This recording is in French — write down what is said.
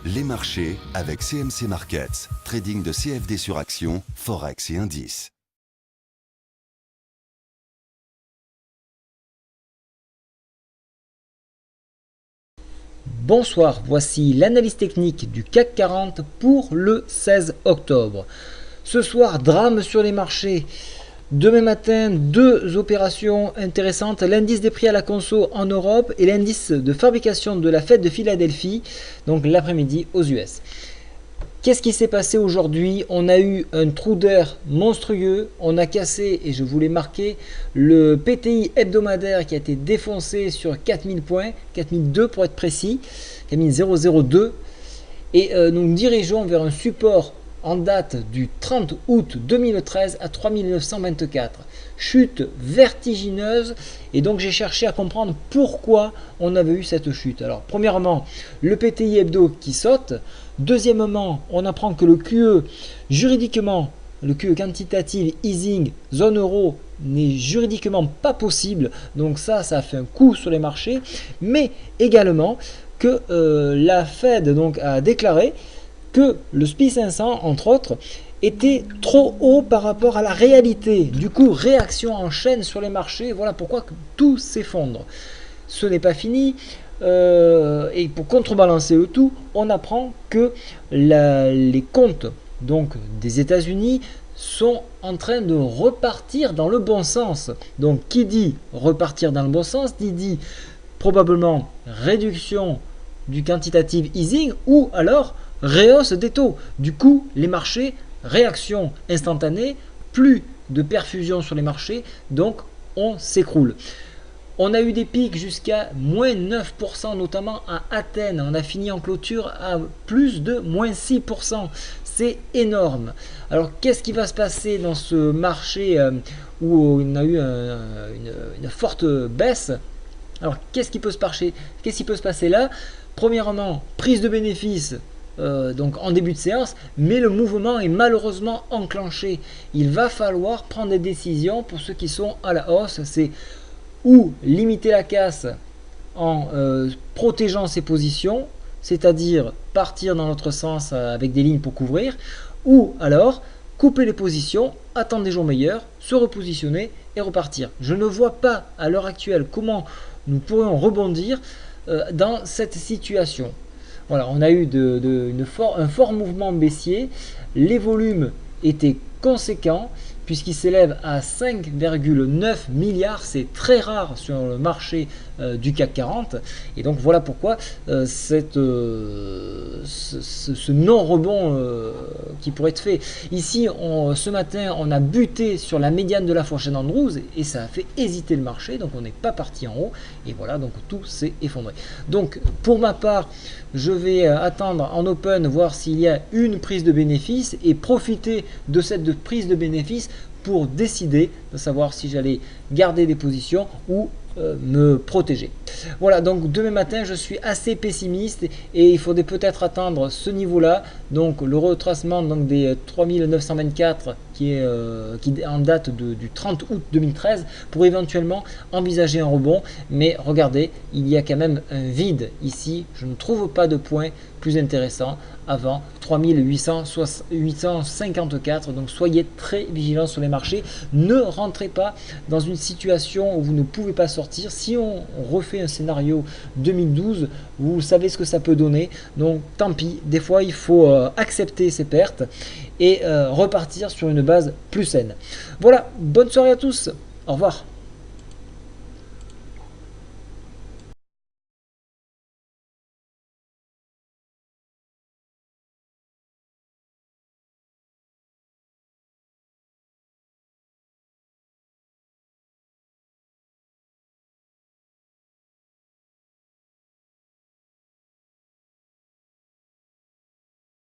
Les marchés avec CMC Markets, trading de CFD sur action, Forex et indices. Bonsoir, voici l'analyse technique du CAC 40 pour le 16 octobre. Ce soir, drame sur les marchés. Demain matin, deux opérations intéressantes, l'indice des prix à la conso en Europe et l'indice de fabrication de la Fed de Philadelphie, donc l'après-midi aux US. Qu'est-ce qui s'est passé aujourd'hui? On a eu un trou d'air monstrueux, on a cassé, et je voulais marquer, le PTI hebdomadaire qui a été défoncé sur 4000 points, 4002 pour être précis, 4002, et nous nous dirigeons vers un support en date du 30 août 2013 à 3924. Chute vertigineuse, et donc j'ai cherché à comprendre pourquoi on avait eu cette chute. Alors premièrement, le PTI hebdo qui saute. Deuxièmement, on apprend que le QE, juridiquement, le QE quantitative easing zone euro n'est juridiquement pas possible. Donc ça a fait un coup sur les marchés. Mais également que la Fed donc, a déclaré que le SPI 500, entre autres, était trop haut par rapport à la réalité. Du coup, réaction en chaîne sur les marchés. Voilà pourquoi tout s'effondre. Ce n'est pas fini. Et pour contrebalancer le tout, on apprend que les comptes donc, des États-Unis sont en train de repartir dans le bon sens. Donc qui dit repartir dans le bon sens dit probablement réduction du quantitative easing ou alors rehausse des taux. Du coup, les marchés, réaction instantanée, plus de perfusion sur les marchés, donc on s'écroule. On a eu des pics jusqu'à moins 9%, notamment à Athènes. On a fini en clôture à plus de moins 6%. C'est énorme. Alors, qu'est-ce qui va se passer dans ce marché où on a eu une forte baisse? Alors, qu'est-ce qui peut se passer là? Premièrement, prise de bénéfices. Donc en début de séance, mais le mouvement est malheureusement enclenché. Il va falloir prendre des décisions pour ceux qui sont à la hausse. C'est ou limiter la casse en protégeant ses positions, c'est-à-dire partir dans l'autre sens avec des lignes pour couvrir, ou alors couper les positions, attendre des jours meilleurs, se repositionner et repartir. Je ne vois pas à l'heure actuelle comment nous pourrions rebondir dans cette situation. Voilà, on a eu un fort mouvement baissier, les volumes étaient conséquents puisqu'il s'élève à 5,9 milliards, c'est très rare sur le marché du CAC 40, et donc voilà pourquoi ce non-rebond qui pourrait être fait. Ici, ce matin, on a buté sur la médiane de la fourchette Andrews, et ça a fait hésiter le marché, donc on n'est pas parti en haut, et voilà, donc tout s'est effondré. Donc pour ma part, je vais attendre en open, voir s'il y a une prise de bénéfice, et profiter de cette prise de bénéfice pour décider de savoir si j'allais garder des positions ou me protéger. Voilà, donc demain matin je suis assez pessimiste et il faudrait peut-être attendre ce niveau là, donc le retracement donc, des 3924 qui est en date du 30 août 2013 pour éventuellement envisager un rebond. Mais regardez, il y a quand même un vide ici, je ne trouve pas de point plus intéressant avant 3854, donc soyez très vigilants sur les marchés. Ne rentrez pas dans une situation où vous ne pouvez pas sortir. Si on refait un scénario 2012, vous savez ce que ça peut donner, donc tant pis. Des fois il faut accepter ses pertes et repartir sur une base plus saine. Voilà, bonne soirée à tous, au revoir.